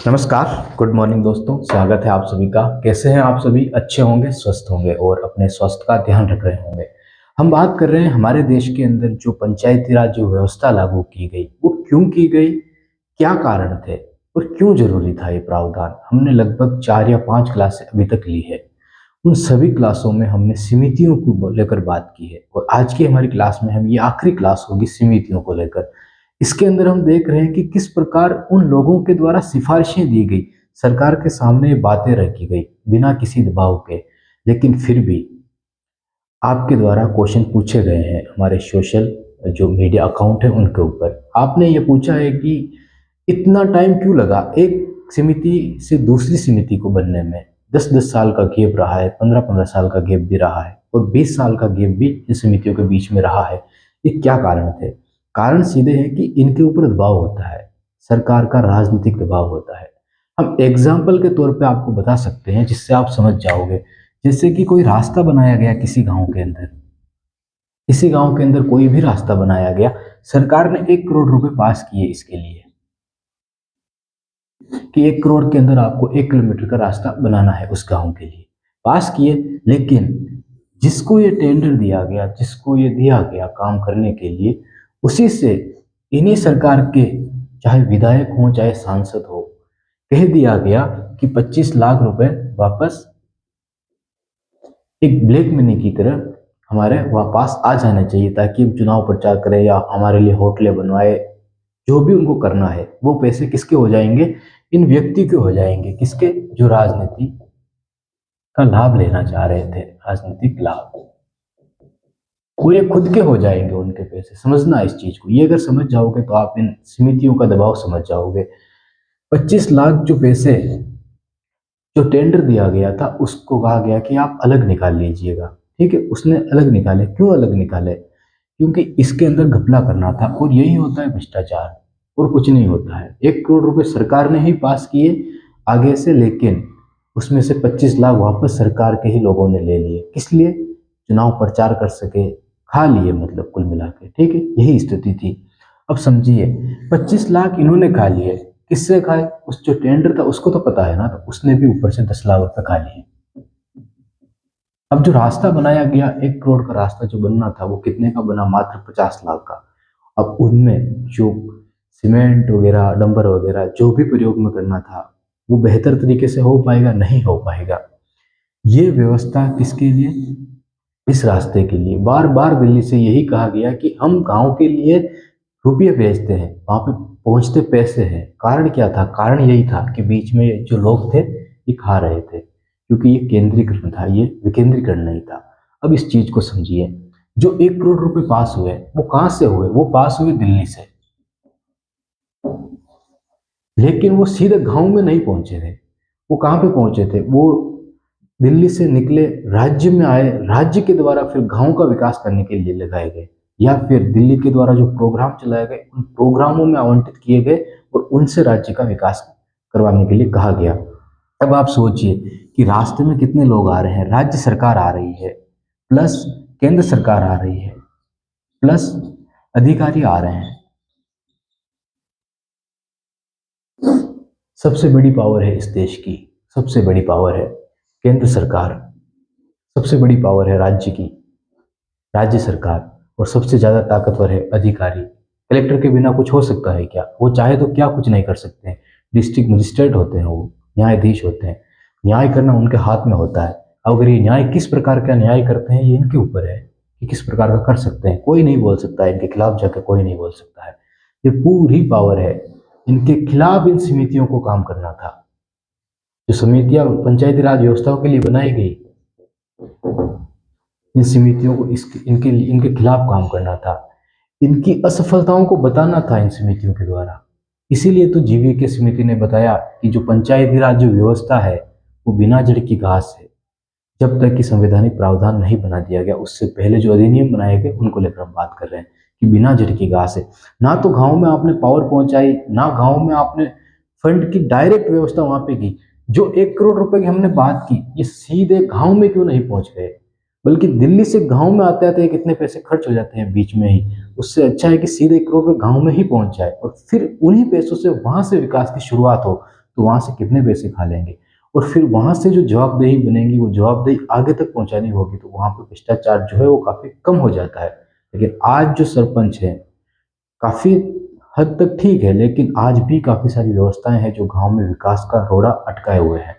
नमस्कार, good morning दोस्तों। स्वागत है आप सभी का। कैसे हैं आप सभी? अच्छे होंगे, स्वस्थ होंगे और अपने स्वास्थ्य का ध्यान रख रहे होंगे। हम बात कर रहे हैं हमारे देश के अंदर जो पंचायती राज जो व्यवस्था लागू की गई, वो क्यों की गई, क्या कारण थे और क्यों जरूरी था ये प्रावधान। हमने लगभग 4 या 5 क्लासें अभी तक ली है। उन सभी क्लासों में हमने समितियों को लेकर बात की है और आज की हमारी क्लास में हम ये आखिरी क्लास होगी समितियों को लेकर। इसके अंदर हम देख रहे हैं कि किस प्रकार उन लोगों के द्वारा सिफारिशें दी गई, सरकार के सामने बातें रखी गई बिना किसी दबाव के, लेकिन फिर भी आपके द्वारा क्वेश्चन पूछे गए हैं हमारे सोशल जो मीडिया अकाउंट है उनके ऊपर। आपने ये पूछा है कि इतना टाइम क्यों लगा एक समिति से दूसरी समिति को बनने में। 10-10 साल का गैप रहा है, 15-15 साल का गैप भी रहा है और 20 साल का गैप भी इन समितियों के बीच में रहा है। ये क्या कारण थे? कारण सीधे है कि इनके ऊपर दबाव होता है, सरकार का राजनीतिक दबाव होता है। हम एग्जाम्पल के तौर पे आपको बता सकते हैं जिससे आप समझ जाओगे। जैसे कि कोई रास्ता बनाया गया किसी गांव के अंदर, किसी गांव के अंदर कोई भी रास्ता बनाया गया, सरकार ने 1 करोड़ रुपए पास किए इसके लिए कि 1 करोड़ के अंदर आपको 1 किलोमीटर का रास्ता बनाना है उस गांव के लिए, पास किए। लेकिन जिसको ये टेंडर दिया गया, जिसको ये दिया गया काम करने के लिए, उसी से इन्हीं सरकार के चाहे विधायक हो चाहे सांसद हो, कह दिया गया कि 25 लाख रुपए वापस एक ब्लैक मनी की तरह हमारे पास आ जाना चाहिए, ताकि हम चुनाव प्रचार करें या हमारे लिए होटलें बनवाए। जो भी उनको करना है वो पैसे किसके हो जाएंगे? इन व्यक्ति के हो जाएंगे। किसके? जो राजनीति का लाभ लेना चाह रहे थे, राजनीतिक लाभ। वो ये खुद के हो जाएंगे उनके पैसे। समझना इस चीज को, ये अगर समझ जाओगे तो आप इन समितियों का दबाव समझ जाओगे। 25 लाख जो पैसे जो टेंडर दिया गया था, उसको कहा गया कि आप अलग निकाल लीजिएगा। ठीक है, उसने अलग निकाले। क्यों अलग निकाले? क्योंकि इसके अंदर घपला करना था और यही होता है भ्रष्टाचार, और कुछ नहीं होता है। 1 करोड़ रुपए सरकार ने ही पास किए आगे से, लेकिन उसमें से 25 लाख वापस सरकार के ही लोगों ने ले लिए। किस लिए? चुनाव प्रचार कर सके, खा लिए, मतलब कुल मिला के। ठीक है, यही स्थिति थी। अब समझिए, 25 लाख इन्होंने खा लिए। किससे खाए? उस जो टेंडर था उसको तो पता है ना, तो उसने भी ऊपर से 10 लाख रुपए खा लिए। अब जो रास्ता बनाया गया, 1 करोड़ का रास्ता जो बनना था, वो कितने का बना? मात्र 50 लाख का। अब उनमें जो सीमेंट वगैरह, डंबर वगैरह जो भी प्रयोग में करना था, वो बेहतर तरीके से हो पाएगा? नहीं हो पाएगा। ये व्यवस्था किसके लिए? इस रास्ते के लिए। बार बार दिल्ली से यही कहा गया कि हम गांव के लिए रुपये भेजते हैं, वहां पे पहुंचते पैसे हैं। कारण क्या था? कारण यही था कि बीच में जो लोग थे ये खा रहे थे, क्योंकि ये केंद्रीकरण था, ये विकेंद्रीकरण नहीं था। अब इस चीज को समझिए, जो 1 करोड़ रुपए पास हुए वो कहां से हुए? वो पास हुए दिल्ली से, लेकिन वो सीधे गांव में नहीं पहुंचे थे। वो कहां पे पहुंचे थे? वो दिल्ली से निकले, राज्य में आए, राज्य के द्वारा फिर गांव का विकास करने के लिए लगाए गए, या फिर दिल्ली के द्वारा जो प्रोग्राम चलाए गए उन प्रोग्रामों में आवंटित किए गए और उनसे राज्य का विकास करवाने के लिए कहा गया। अब आप सोचिए कि रास्ते में कितने लोग आ रहे हैं। राज्य सरकार आ रही है, प्लस केंद्र सरकार आ रही है, प्लस अधिकारी आ रहे हैं। सबसे बड़ी पावर है इस देश की, सबसे बड़ी पावर है केंद्र सरकार, सबसे बड़ी पावर है राज्य की, राज्य सरकार, और सबसे ज्यादा ताकतवर है अधिकारी। कलेक्टर के बिना कुछ हो सकता है क्या? वो चाहे तो क्या कुछ नहीं कर सकते हैं। डिस्ट्रिक्ट मजिस्ट्रेट होते हैं, वो न्यायाधीश होते हैं, न्याय करना उनके हाथ में होता है। अगर ये न्याय किस प्रकार का न्याय करते हैं, ये इनके ऊपर है कि किस प्रकार का कर सकते हैं। कोई नहीं बोल सकता है इनके खिलाफ जाकर, कोई नहीं बोल सकता है। ये पूरी पावर है इनके खिलाफ। इन समितियों को काम करना था। जो समितियां पंचायती राज व्यवस्थाओं के लिए बनाई गई, इन समितियों को इनके खिलाफ काम करना था। इनकी असफलताओं को बताना था इन समितियों के द्वारा। इसीलिए तो जीवीके समिति ने बताया कि जो पंचायती राज जो व्यवस्था है वो बिना जड़ की घास है। जब तक कि संवैधानिक प्रावधान नहीं बना दिया गया, उससे पहले जो अधिनियम बनाए गए उनको लेकर हम बात कर रहे हैं कि बिना जड़ की घास है। ना तो गांव में आपने पावर पहुंचाई, ना गांव में आपने फंड की डायरेक्ट व्यवस्था वहां पे की। जो 1 करोड़ रुपए की हमने बात की, ये सीधे गांव में क्यों नहीं पहुंच गए? बल्कि दिल्ली से गांव में आते आते कितने पैसे खर्च हो जाते हैं बीच में ही। उससे अच्छा है कि सीधे 1 करोड़ रुपए गांव में ही पहुंच जाए और फिर उन्हीं पैसों से वहां से विकास की शुरुआत हो। तो वहाँ से कितने पैसे खा लेंगे, और फिर वहाँ से जो जवाबदेही बनेगी वो जवाबदेही आगे तक पहुँचानी होगी, तो वहाँ पर भ्रष्टाचार जो है वो काफ़ी कम हो जाता है। लेकिन आज जो सरपंच है काफ़ी हद तक ठीक है, लेकिन आज भी काफ़ी सारी व्यवस्थाएं हैं जो गांव में विकास का रोड़ा अटकाए हुए हैं।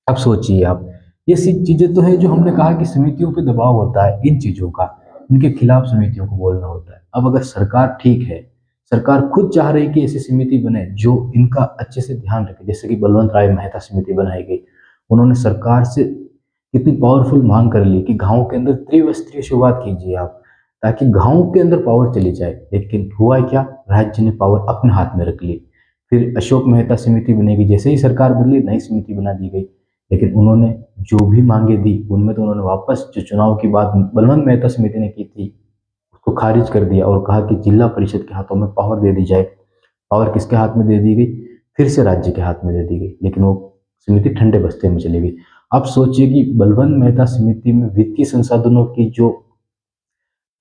अब सोचिए आप, ये सी चीज़ें तो है जो हमने कहा कि समितियों पे दबाव होता है इन चीज़ों का, इनके खिलाफ समितियों को बोलना होता है। अब अगर सरकार ठीक है, सरकार खुद चाह रही कि ऐसी समिति बने जो इनका अच्छे से ध्यान रखे, जैसे कि बलवंत राय मेहता समिति बनाई गई, उन्होंने सरकार से कितनी पावरफुल मांग कर ली कि गाँव के अंदर त्रिस्तरीय शुरुआत कीजिए आप, ताकि गाँव के अंदर पावर चली जाए। लेकिन हुआ क्या, राज्य ने पावर अपने हाथ में रख ली। फिर अशोक मेहता समिति बनेगी, जैसे ही सरकार बदली नई समिति बना दी गई, लेकिन उन्होंने जो भी मांगे दी उनमें तो उन्होंने वापस जो चुनाव की बात बलवंत मेहता समिति ने की थी उसको खारिज कर दिया और कहा कि जिला परिषद के हाथों में पावर दे दी जाए। पावर किसके हाथ में दे दी गई, फिर से राज्य के हाथ में दे दी गई, लेकिन वो समिति ठंडे बस्ते में चली गई। आप सोचिए कि बलवंत मेहता समिति में वित्तीय संसाधनों की जो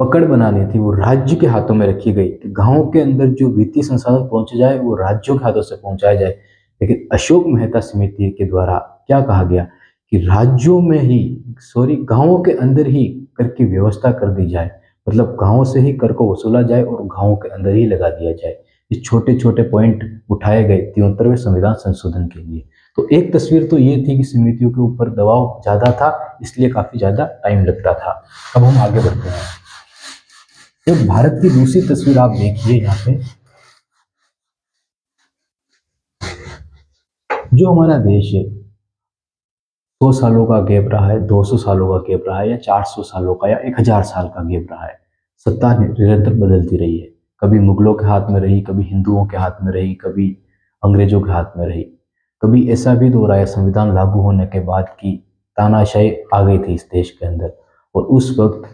पकड़ बनानी थी वो राज्य के हाथों में रखी गई कि गांव के अंदर जो वित्तीय संसाधन पहुंचे जाए वो राज्यों के हाथों से पहुंचाया जाए। लेकिन अशोक मेहता समिति के द्वारा क्या कहा गया कि राज्यों में ही, सॉरी, गांवों के अंदर ही कर की व्यवस्था कर दी जाए, मतलब गांवों से ही कर को वसूला जाए और गांवों के अंदर ही लगा दिया जाए। ये छोटे छोटे पॉइंट उठाए गए 73वें संविधान संशोधन के लिए। तो एक तस्वीर तो ये थी कि समितियों के ऊपर दबाव ज्यादा था, इसलिए काफी ज्यादा टाइम लगता था। अब हम आगे बढ़ते हैं। एक भारत की दूसरी तस्वीर आप देखिए यहाँ पे, जो हमारा देश है 100 सालों का गैप रहा है, 200 सालों का गैप रहा है, या 400 सालों का, या 1000 साल का गैप रहा है। सत्ता निरंतर बदलती रही है, कभी मुगलों के हाथ में रही, कभी हिंदुओं के हाथ में रही, कभी अंग्रेजों के हाथ में रही। कभी ऐसा भी दौर आया संविधान लागू होने के बाद की तानाशाही आ गई थी इस देश के अंदर, और उस वक्त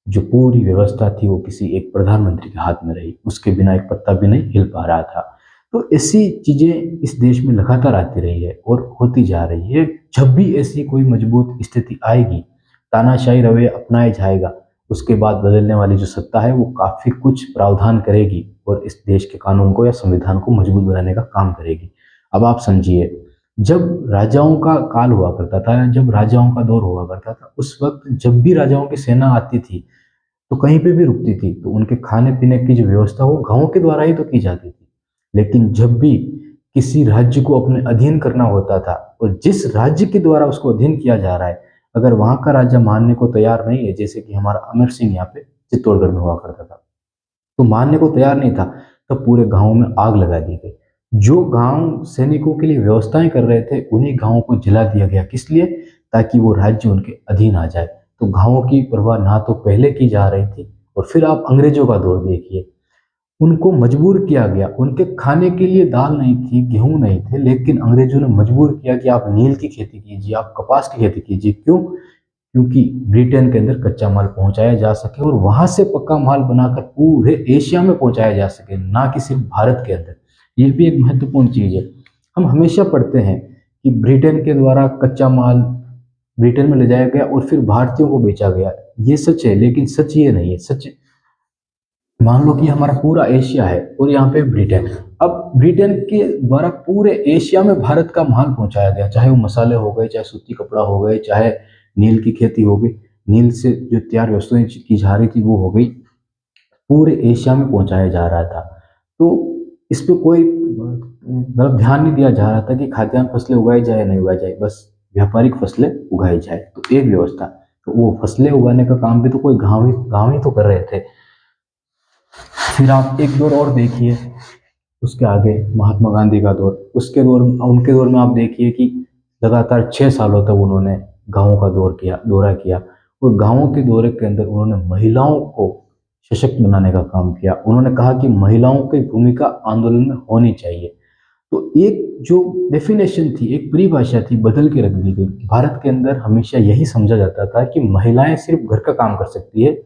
जो पूरी व्यवस्था थी वो किसी एक प्रधानमंत्री के हाथ में रही, उसके बिना एक पत्ता भी नहीं हिल पा रहा था। तो ऐसी चीजें इस देश में लगातार आती रही है और होती जा रही है। जब भी ऐसी कोई मजबूत स्थिति आएगी, तानाशाही रवैया अपनाया जाएगा, उसके बाद बदलने वाली जो सत्ता है वो काफी कुछ प्रावधान करेगी और इस देश के कानून को या संविधान को मजबूत बनाने का काम करेगी। अब आप समझिए, जब राजाओं का काल हुआ करता था, जब राजाओं का दौर हुआ करता था, उस वक्त जब भी राजाओं की सेना आती थी तो कहीं पे भी रुकती थी, तो उनके खाने पीने की जो व्यवस्था वो गांव के द्वारा ही तो की जाती थी। लेकिन जब भी किसी राज्य को अपने अधीन करना होता था, और जिस राज्य के द्वारा उसको अधीन किया जा रहा है, अगर वहां का राजा मानने को तैयार नहीं है, जैसे कि हमारा अमर सिंह यहाँ पे चित्तौड़गढ़ में हुआ करता था, तो मानने को तैयार नहीं था, तो पूरे गांव में आग लगा दी गई। जो गांव सैनिकों के लिए व्यवस्थाएं कर रहे थे उन्हीं गांवों को जला दिया गया, किस लिए, ताकि वो राज्य उनके अधीन आ जाए। तो गांवों की परवाह ना तो पहले की जा रही थी, और फिर आप अंग्रेजों का दौर देखिए, उनको मजबूर किया गया, उनके खाने के लिए दाल नहीं थी, गेहूं नहीं थे, लेकिन अंग्रेजों ने मजबूर किया कि आप नील की खेती कीजिए, आप कपास की खेती कीजिए। क्यों, क्योंकि ब्रिटेन के अंदर कच्चा माल पहुंचाया जा सके और वहां से पक्का माल बनाकर पूरे एशिया में पहुंचाया जा सके, ना कि सिर्फ भारत के अंदर। ये भी एक महत्वपूर्ण चीज है। हम हमेशा पढ़ते हैं कि ब्रिटेन के द्वारा कच्चा माल ब्रिटेन में ले जाया गया और फिर भारतीयों को बेचा गया। ये सच है, लेकिन सच ये नहीं है। सच, मान लो कि हमारा पूरा एशिया है और यहाँ पे ब्रिटेन है। अब ब्रिटेन के द्वारा पूरे एशिया में भारत का माल पहुंचाया गया, चाहे वो मसाले हो गए, चाहे सूती कपड़ा हो गए, चाहे नील की खेती हो गई, नील से जो तैयार वस्तुएं की जा रही थी वो हो गई, पूरे एशिया में पहुंचाया जा रहा था। तो इस पे कोई मतलब ध्यान नहीं दिया जा रहा था कि खाद्यान्न फसलें उगाई जाए या नहीं उगाई जाए, बस व्यापारिक फसलें उगाई जाए, तो एक व्यवस्था। तो वो फसलें उगाने का काम भी तो कोई गाँव ही तो कर रहे थे। फिर आप एक दौर और देखिए, उसके आगे महात्मा गांधी का दौर, उसके दौर, उनके दौर में आप देखिए कि लगातार 6 सालों तक उन्होंने गांवों का दौरा किया, और गांवों के दौरे के अंदर उन्होंने महिलाओं को सशक्त बनाने का काम किया। उन्होंने कहा कि महिलाओं की भूमिका आंदोलन में होनी चाहिए। तो एक जो डेफिनेशन थी, एक परिभाषा थी, बदल के रख दी गई। भारत के अंदर हमेशा यही समझा जाता था कि महिलाएं सिर्फ घर का काम कर सकती है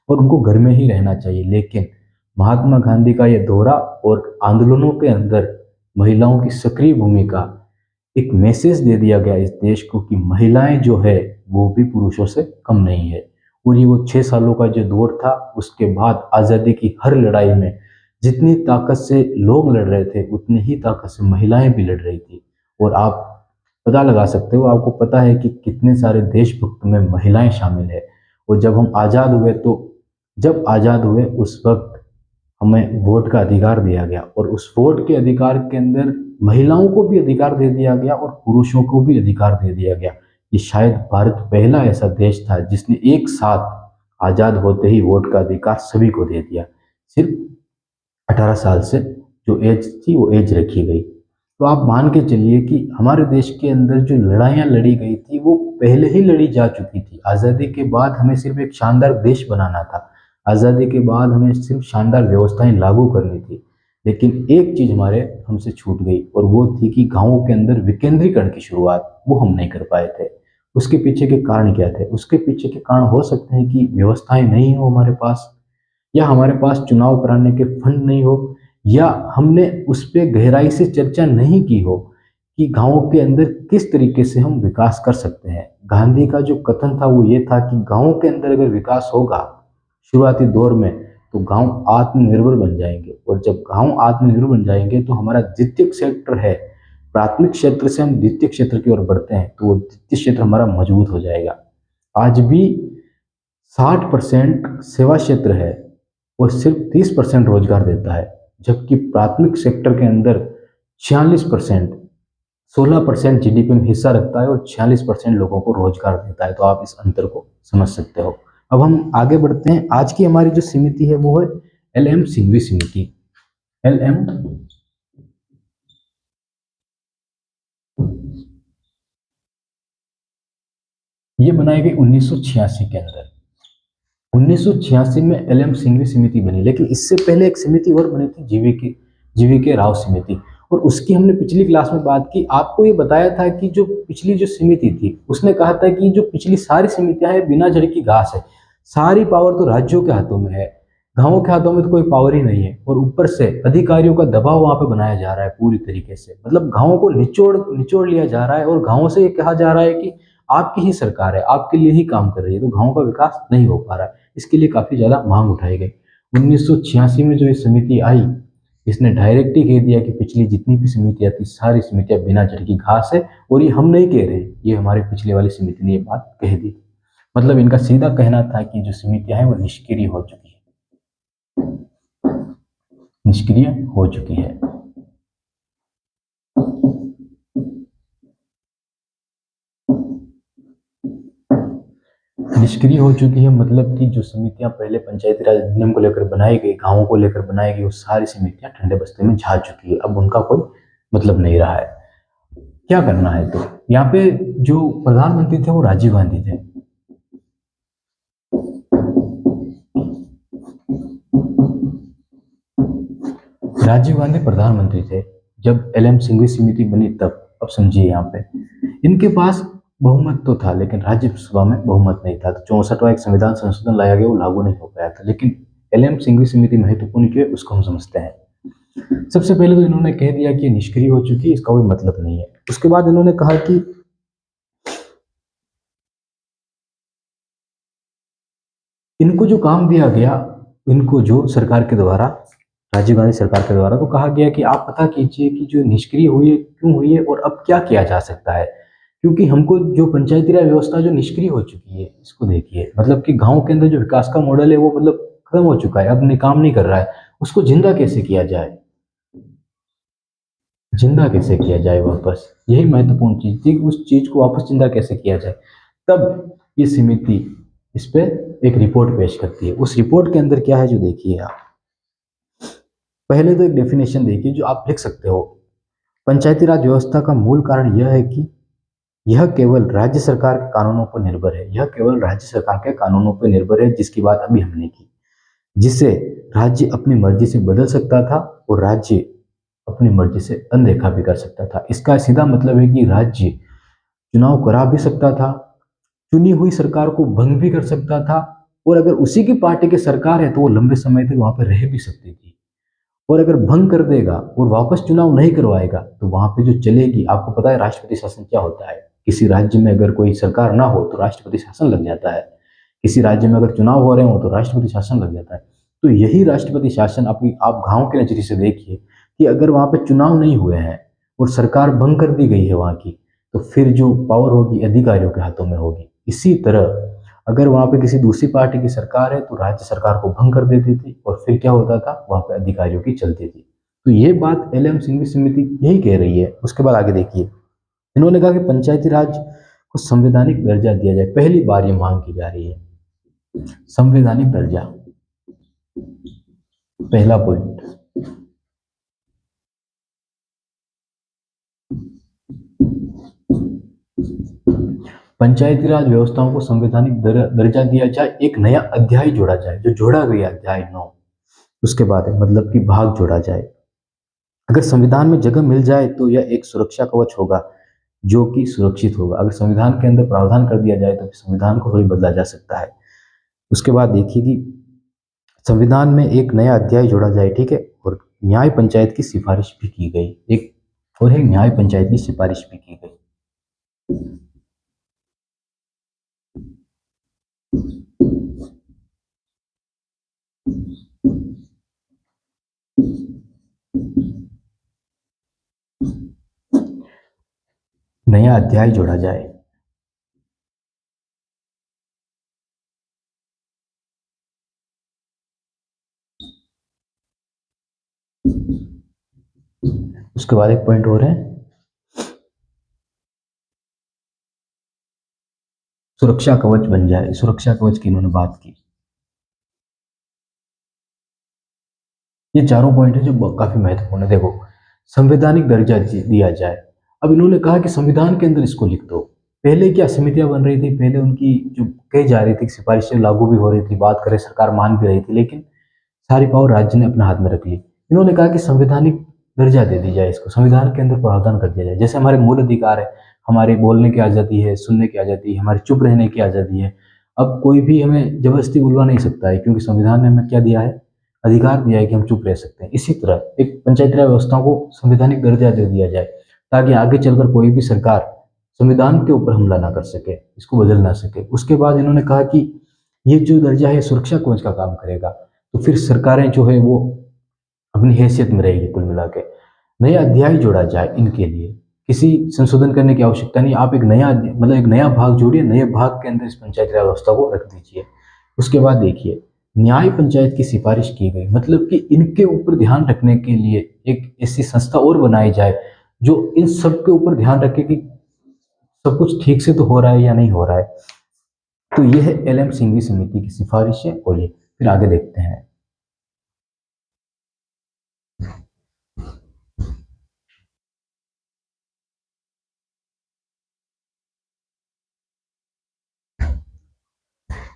और उनको घर में ही रहना चाहिए, लेकिन महात्मा गांधी का यह दौरा और आंदोलनों के अंदर महिलाओं की सक्रिय भूमिका, एक मैसेज दे दिया गया इस देश को कि महिलाएं जो है वो भी पुरुषों से कम नहीं है। और ये वो 6 सालों का जो दौर था, उसके बाद आज़ादी की हर लड़ाई में जितनी ताकत से लोग लड़ रहे थे उतनी ही ताकत से महिलाएं भी लड़ रही थी। और आप पता लगा सकते हो, आपको पता है कि कितने सारे देशभक्त में महिलाएं शामिल है। और जब हम आज़ाद हुए तो जब आज़ाद हुए उस वक्त हमें वोट का अधिकार दिया गया, और उस वोट के अधिकार के अंदर महिलाओं को भी अधिकार दे दिया गया और पुरुषों को भी अधिकार दे दिया गया। ये शायद भारत पहला ऐसा देश था जिसने एक साथ आज़ाद होते ही वोट का अधिकार सभी को दे दिया। सिर्फ 18 साल से जो एज थी वो एज रखी गई। तो आप मान के चलिए कि हमारे देश के अंदर जो लड़ाइयाँ लड़ी गई थी वो पहले ही लड़ी जा चुकी थी। आज़ादी के बाद हमें सिर्फ एक शानदार देश बनाना था, आज़ादी के बाद हमें सिर्फ शानदार व्यवस्थाएं लागू करनी थी। लेकिन एक चीज़ हमारे हमसे छूट गई, और वो थी कि गाँवों के अंदर विकेंद्रीकरण की शुरुआत वो हम नहीं कर पाए थे। उसके पीछे के कारण क्या थे? उसके पीछे के कारण हो सकते हैं कि व्यवस्थाएं नहीं हो हमारे पास, या हमारे पास चुनाव कराने के फंड नहीं हो, या हमने उस पर गहराई से चर्चा नहीं की हो कि गाँव के अंदर किस तरीके से हम विकास कर सकते हैं। गांधी का जो कथन था वो ये था कि गाँव के अंदर अगर विकास होगा शुरुआती दौर में तो गांव आत्मनिर्भर बन जाएंगे, और जब गांव आत्मनिर्भर बन जाएंगे तो हमारा द्वितीय क्षेत्र है, प्राथमिक क्षेत्र से हम द्वितीय क्षेत्र की ओर बढ़ते हैं तो वो द्वितीय क्षेत्र हमारा मजबूत हो जाएगा। आज भी 60% सेवा क्षेत्र है और सिर्फ 30% रोजगार देता है, जबकि प्राथमिक सेक्टर के अंदर 46%, 16% जीडीपी में हिस्सा रखता है और 46% लोगों को रोजगार देता है। तो आप इस अंतर को समझ सकते हो। अब हम आगे बढ़ते हैं। आज की हमारी जो समिति है वो है एल.एम. सिंघवी समिति। एल.एम. ये बनाई गई 1986 के अंदर। 1986 में एल.एम. सिंघवी समिति बनी, लेकिन इससे पहले एक समिति और बनी थी, जीवीके राव समिति, और उसकी हमने पिछली क्लास में बात की। आपको ये बताया था कि जो पिछली जो समिति थी उसने कहा था कि जो पिछली सारी समितियां हैं बिना जड़ की घास है, सारी पावर तो राज्यों के हाथों में है, गांवों के हाथों में तो कोई पावर ही नहीं है, और ऊपर से अधिकारियों का दबाव वहां पे बनाया जा रहा है पूरी तरीके से। मतलब गांवों को निचोड़ निचोड़ लिया जा रहा है, और गांवों से ये कहा जा रहा है कि आपकी ही सरकार है, आपके लिए ही काम कर रही है, तो गांवों का विकास नहीं हो पा रहा है। इसके लिए काफी ज्यादा मांग उठाई गई। 1986 में जो ये समिति आई, इसने डायरेक्ट ही कह दिया कि पिछली जितनी भी समितियां थी सारी समितियां बिना जड़ की घास है, और ये हम नहीं कह रहे, ये हमारे पिछले वाली समिति ने ये बात कह दी। मतलब इनका सीधा कहना था कि जो समितियां हैं वो निष्क्रिय हो चुकी है, निष्क्रिय हो चुकी है। निष्क्रिय हो चुकी है मतलब कि जो समितियां पहले पंचायती राज अधिनियम को लेकर बनाई गई, गांवों को लेकर बनाई गई, वो सारी समितियां ठंडे बस्ते में जा चुकी है। अब उनका कोई मतलब नहीं रहा है। क्या करना है? तो यहाँ पे जो प्रधानमंत्री थे वो राजीव गांधी थे। राजीव गांधी प्रधानमंत्री थे जब एल.एम. सिंघवी समिति बनी तब। अब समझिए, यहाँ पे इनके पास बहुमत तो था लेकिन राज्यसभा में बहुमत नहीं था, तो 64वां एक संविधान संशोधन लाया गया, वो लागू नहीं हो पाया था। लेकिन एल.एम. सिंघवी समिति महत्वपूर्ण क्यों है उसको हम समझते हैं। सबसे पहले तो इन्होंने कह दिया कि निष्क्रिय हो चुकी है, इसका कोई मतलब नहीं है। उसके बाद इन्होंने कहा कि इनको जो काम दिया गया, इनको जो सरकार के द्वारा, राजीव गांधी सरकार के द्वारा, तो कहा गया कि आप पता कीजिए कि जो निष्क्रिय हुई है क्यों हुई है और अब क्या किया जा सकता है। क्योंकि हमको जो पंचायती राज व्यवस्था जो निष्क्रिय हो चुकी है, इसको देखिए, मतलब कि गांव के अंदर जो विकास का मॉडल है वो मतलब खत्म हो चुका है, अब काम नहीं कर रहा है। उसको जिंदा कैसे किया जाए, जिंदा कैसे किया जाए वापस, यही महत्वपूर्ण चीज थी। उस चीज को वापस जिंदा कैसे किया जाए, तब ये समिति इस पे एक रिपोर्ट पेश करती है। उस रिपोर्ट के अंदर क्या है जो देखिए आप। पहले तो एक डेफिनेशन देखिए जो आप लिख सकते हो। पंचायती राज व्यवस्था का मूल कारण यह है कि यह केवल राज्य सरकार के कानूनों पर निर्भर है, यह केवल राज्य सरकार के कानूनों पर निर्भर है, जिसकी बात अभी हमने की, जिसे राज्य अपनी मर्जी से बदल सकता था और राज्य अपनी मर्जी से अनदेखा भी कर सकता था। इसका सीधा मतलब है कि राज्य चुनाव करा भी सकता था, चुनी हुई सरकार को भंग भी कर सकता था, और अगर उसी की पार्टी की सरकार है तो वो लंबे समय तक वहां पर रह भी सकती थी। और अगर भंग कर देगा और वापस चुनाव नहीं करवाएगा तो वहां पे जो चलेगी, आपको पता है राष्ट्रपति शासन क्या होता है। किसी राज्य में अगर कोई सरकार ना हो तो राष्ट्रपति शासन लग जाता है, किसी राज्य में अगर चुनाव हो रहे हो तो राष्ट्रपति शासन लग जाता है। तो यही राष्ट्रपति शासन आप गांव के नजरिए से देखिए कि अगर वहां पे चुनाव नहीं हुए हैं और सरकार भंग कर दी गई है वहाँ की, तो फिर जो पावर होगी अधिकारियों के हाथों में होगी। इसी तरह अगर वहाँ पे किसी दूसरी पार्टी की सरकार है तो राज्य सरकार को भंग कर देती थी और फिर क्या होता था, वहाँ पे अधिकारियों की चलती थी। तो ये बात एल एम सिंघवी समिति यही कह रही है। उसके बाद आगे देखिए, इन्होंने कहा कि पंचायती राज को संवैधानिक दर्जा दिया जाए। पहली बार ये मांग की जा रही है, संवैधानिक दर्जा, पहला पॉइंट। पंचायती राज व्यवस्थाओं को संवैधानिक दर्जा दिया जाए, एक नया अध्याय जोड़ा जाए, जो जोड़ा गया अध्याय 9, उसके बाद है मतलब कि भाग जोड़ा जाए। अगर संविधान में जगह मिल जाए तो यह एक सुरक्षा कवच होगा जो कि सुरक्षित होगा। अगर संविधान के अंदर प्रावधान कर दिया जाए तो संविधान को थोड़ी बदला जा सकता है। उसके बाद देखिए कि संविधान में एक नया अध्याय जोड़ा जाए, ठीक है, और न्याय पंचायत की सिफारिश भी की गई। एक और है, न्याय पंचायत की सिफारिश भी की गई। नया अध्याय जोड़ा जाए। उसके बाद एक पॉइंट और है, सुरक्षा कवच बन जाए। सुरक्षा कवच की इन्होंने बात की। ये चारों पॉइंट है जो काफी महत्वपूर्ण है। देखो, संवैधानिक दर्जा दिया जाए। अब इन्होंने कहा कि संविधान के अंदर इसको लिख दो। पहले क्या समितियां बन रही थी, पहले उनकी जो कही जा रही थी सिफारिशें लागू भी हो रही थी, बात करें सरकार मान भी रही थी, लेकिन सारी पावर राज्य ने अपने हाथ में रख ली। इन्होंने कहा कि संवैधानिक दर्जा दे दी जाए, इसको संविधान के अंदर प्रावधान कर दिया जाए। जैसे हमारे मूल अधिकार है, हमारे बोलने की आज़ादी है, सुनने की आज़ादी है, हमारी चुप रहने की आज़ादी है। अब कोई भी हमें जबरदस्ती बुलवा नहीं सकता है, क्योंकि संविधान ने हमें क्या दिया है, अधिकार दिया है कि हम चुप रह सकते हैं। इसी तरह एक पंचायती राज व्यवस्था को संवैधानिक दर्जा दे दिया जाए, ताकि आगे चलकर कोई भी सरकार संविधान के ऊपर हमला ना कर सके, इसको बदल ना सके। उसके बाद इन्होंने कहा कि ये जो दर्जा है सुरक्षा कवच का काम करेगा। तो फिर सरकारें जो है वो अपनी हैसियत में रहेगी। कुल मिला के नया अध्याय जोड़ा जाए, इनके लिए किसी संशोधन करने की आवश्यकता नहीं। आप एक नया मतलब एक नया भाग जोड़िए, नए भाग के अंदर इस पंचायती राज व्यवस्था को रख दीजिए। उसके बाद देखिए, न्याय पंचायत की सिफारिश की गई, मतलब कि इनके ऊपर ध्यान रखने के लिए एक ऐसी संस्था और बनाई जाए जो इन सब के ऊपर ध्यान रखे कि सब कुछ ठीक से तो हो रहा है या नहीं हो रहा है। तो यह है एल एम सिंघवी समिति की सिफारिश है। और ये फिर आगे देखते हैं।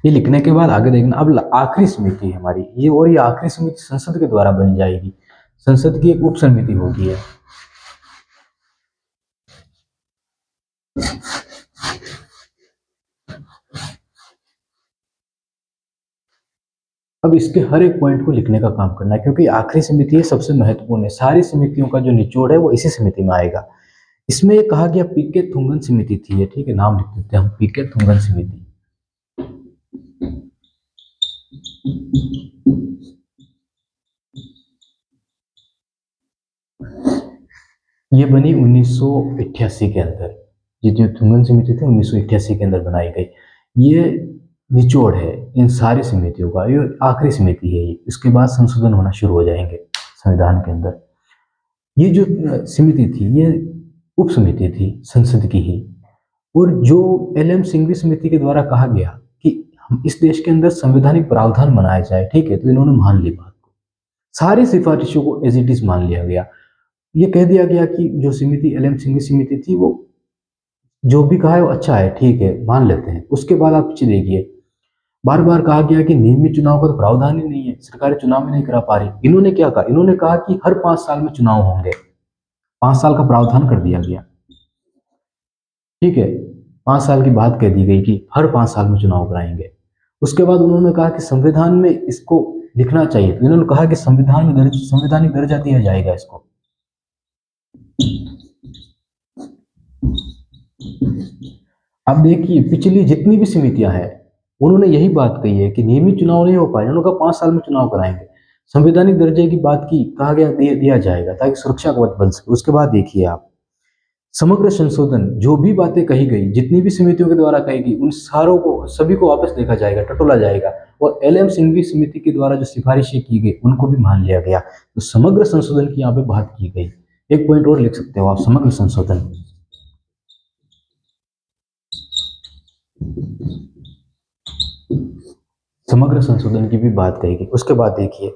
ये लिखने के बाद आगे देखना, अब आखिरी समिति है हमारी ये, और ये आखिरी समिति संसद के द्वारा बनी जाएगी। संसद की एक उप समिति होगी है। अब इसके हर एक पॉइंट को लिखने का काम करना है, क्योंकि आखिरी समिति है, सबसे महत्वपूर्ण है। सारी समितियों का जो निचोड़ है वो इसी समिति में आएगा। इसमें ये कहा गया पीके थुंगन समिति थी ये, ठीक है, नाम लिख देते हैं हम, पीके थुंगन समिति। ये बनी 1988 के अंदर। ये जो थुंगन समिति थी 1988 के अंदर बनाई गई। ये निचोड़ है इन सारी समितियों का, ये आखिरी समिति है ये। इसके बाद संशोधन होना शुरू हो जाएंगे संविधान के अंदर। ये जो समिति थी ये उप समिति थी संसद की ही, और जो एल एम सिंघवी समिति के द्वारा कहा गया कि हम इस देश के अंदर संवैधानिक प्रावधान बनाया जाए, ठीक है, तो इन्होंने मान ली बात को। सारी सिफारिशों को एज इट इज मान लिया गया। ये कह दिया गया कि जो समिति एल एम सिंघवी समिति थी वो जो भी कहा है वो अच्छा है, ठीक है, मान लेते हैं। उसके बाद आप पीछे देखिए, बार बार कहा गया कि नियमित चुनाव का तो प्रावधान ही नहीं है, सरकारें चुनाव ही नहीं करा पा रही। इन्होंने क्या कहा, इन्होंने कहा कि हर 5 साल में चुनाव होंगे। 5 साल का प्रावधान कर दिया गया, ठीक है, 5 साल की बात कह दी गई कि हर 5 साल में चुनाव कराएंगे। उसके बाद उन्होंने कहा कि संविधान में इसको लिखना चाहिए, तो इन्होंने कहा कि संविधान में संवैधानिक दर्जा दिया जाएगा इसको। अब देखिए, पिछली जितनी भी समितियां हैं उन्होंने यही बात कही है कि नियमित चुनाव नहीं हो पाए, उन्होंने कहा 5 साल में चुनाव कराएंगे। संवैधानिक दर्जे की बात की, कहा गया दिया जाएगा ताकि सुरक्षा कवच बन सके। उसके बाद देखिए आप, समग्र संशोधन, जो भी बातें कही गई, जितनी भी समितियों के द्वारा कही गई, उन सारों को सभी को वापस देखा जाएगा, टटोला जाएगा और एल.एम. सिंघवी समिति के द्वारा जो सिफारिशें की गई उनको भी मान लिया गया। तो समग्र संशोधन की यहाँ पे बात की गई। एक पॉइंट और लिख सकते हो आप, समग्र संशोधन। समग्र संशोधन की भी बात कही गई। उसके बाद देखिए,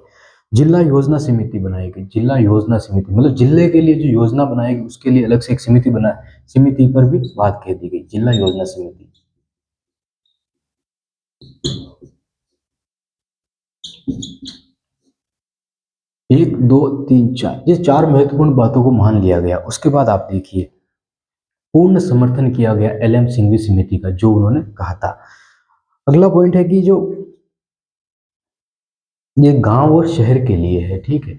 जिला योजना समिति बनाई गई। जिला योजना समिति मतलब जिले के लिए जो योजना बनाएगी उसके लिए अलग से एक समिति समिति पर भी बात कह दी गई, जिला योजना समिति। एक, दो, तीन, चार, ये चार महत्वपूर्ण बातों को मान लिया गया। उसके बाद आप देखिए, पूर्ण समर्थन किया गया एल.एम. सिंघवी समिति का, जो उन्होंने कहा था। अगला पॉइंट है कि जो ये गांव और शहर के लिए है, ठीक है,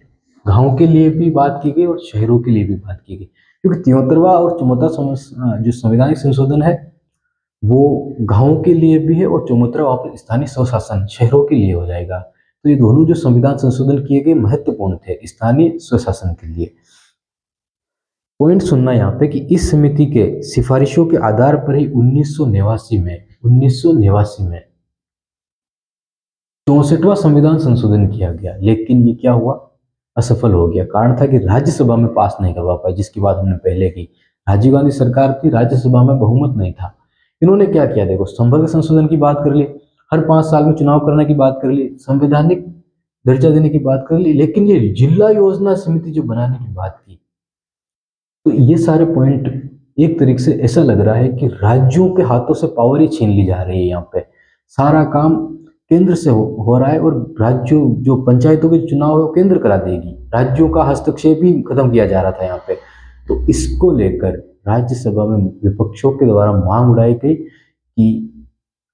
गांव के लिए भी बात की गई और शहरों के लिए भी बात की गई, क्योंकि 73वां और 74वां जो संवैधानिक संशोधन है वो गांव के लिए भी है और 74वां स्थानीय स्वशासन शहरों के लिए हो जाएगा। तो ये दोनों जो संविधान संशोधन किए गए महत्वपूर्ण थे स्थानीय स्वशासन के लिए। पॉइंट सुनना यहाँ पे कि इस समिति के सिफारिशों के आधार पर ही 1989 में 64वां संविधान संशोधन किया गया, लेकिन ये क्या हुआ, असफल हो गया। कारण था कि राज्यसभा में पास नहीं करवा पाए, जिसकी बात हमने पहले की। राजीव गांधी सरकार थी, राज्यसभा में बहुमत नहीं था। इन्होंने क्या किया, देखो, समग्र संशोधन की बात कर ली, हर 5 साल में चुनाव करने की बात कर ली, संवैधानिक दर्जा देने की बात कर ली, लेकिन ये जिला योजना समिति जो बनाने की बात की, तो ये सारे पॉइंट एक तरीके से ऐसा लग रहा है कि राज्यों के हाथों से पावर ही छीन ली जा रही है। यहाँ पे सारा काम केंद्र से हो रहा है और राज्यों जो पंचायतों के चुनाव है वो केंद्र करा देगी। राज्यों का हस्तक्षेप ही खत्म किया जा रहा था यहाँ पे। तो इसको लेकर राज्यसभा में विपक्षों के द्वारा मांग उठाई गई कि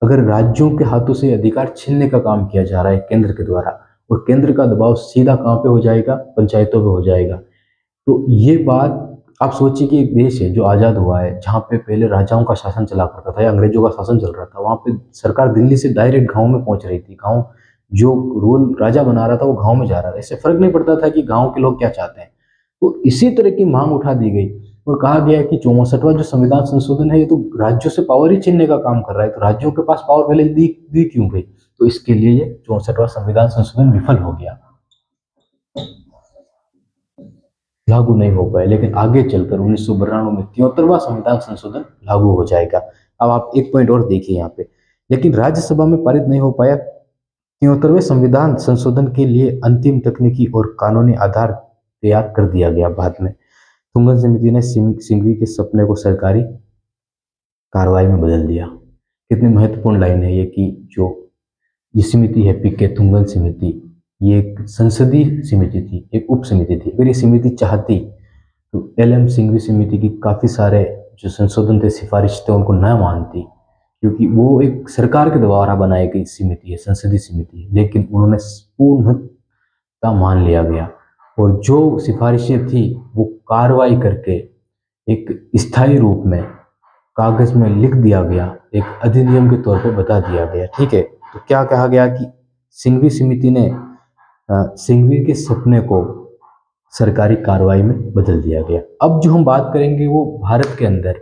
अगर राज्यों के हाथों से अधिकार छीनने का काम किया जा रहा है केंद्र के द्वारा, और केंद्र का दबाव सीधा कहाँ पे हो जाएगा, पंचायतों पे हो जाएगा। तो ये बात आप सोचिए कि एक देश है जो आज़ाद हुआ है, जहाँ पे पहले राजाओं का शासन चला करता था या अंग्रेजों का शासन चल रहा था, वहाँ पे सरकार दिल्ली से डायरेक्ट गाँव में पहुँच रही थी। गाँव जो रूल राजा बना रहा था वो गाँव में जा रहा था, इससे फर्क नहीं पड़ता था कि गाँव के लोग क्या चाहते हैं। तो इसी तरह की मांग उठा दी गई और कहा गया कि 64वां जो संविधान संशोधन है ये तो राज्यों से पावर ही छीनने का काम कर रहा है, तो राज्यों के पास पावर पहले दी क्यों गई। तो इसके लिए ये 64वां संविधान संशोधन विफल हो गया, लागू नहीं हो पाए। लेकिन आगे चलकर 1992 में 73वां संविधान संशोधन लागू हो जाएगा। अब आप एक पॉइंट और देखिए यहाँ पे, लेकिन राज्यसभा में पारित नहीं हो पाया। 73वें संविधान संशोधन के लिए अंतिम तकनीकी और कानूनी आधार तैयार कर दिया गया बाद में। तुंगन समिति ने सिंघवी के सपने को सरकारी कार्रवाई में बदल दिया। कितनी महत्वपूर्ण लाइन है ये कि जो ये समिति है पीके तुंगन समिति, ये एक संसदीय समिति थी, एक उप समिति थी। अगर ये समिति चाहती तो एल.एम. सिंघवी समिति की काफ़ी सारे जो संशोधन थे, सिफारिश थे, उनको न मानती, क्योंकि वो एक सरकार के द्वारा बनाई गई समिति है, संसदीय समिति है। लेकिन उन्होंने पूर्णतः मान लिया गया और जो सिफारिशें थी वो कार्रवाई करके एक स्थायी रूप में कागज में लिख दिया गया, एक अधिनियम के तौर पर बता दिया गया। ठीक है, तो क्या कहा गया कि सिंघवी समिति ने सिंघवी के सपने को सरकारी कार्रवाई में बदल दिया गया। अब जो हम बात करेंगे वो भारत के अंदर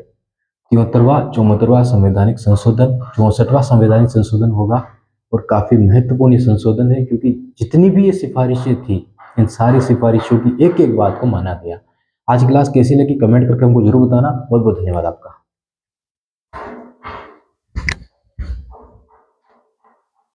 73वां 74वां संवैधानिक संशोधन, 64वां संवैधानिक संशोधन होगा और काफ़ी महत्वपूर्ण ये संशोधन है, क्योंकि जितनी भी ये सिफारिशें थी, इन सारी सिफारिशों की एक एक बात को माना गया। आज की क्लास कैसी लगी कमेंट करके हमको जरूर बताना। बहुत बहुत धन्यवाद आपका।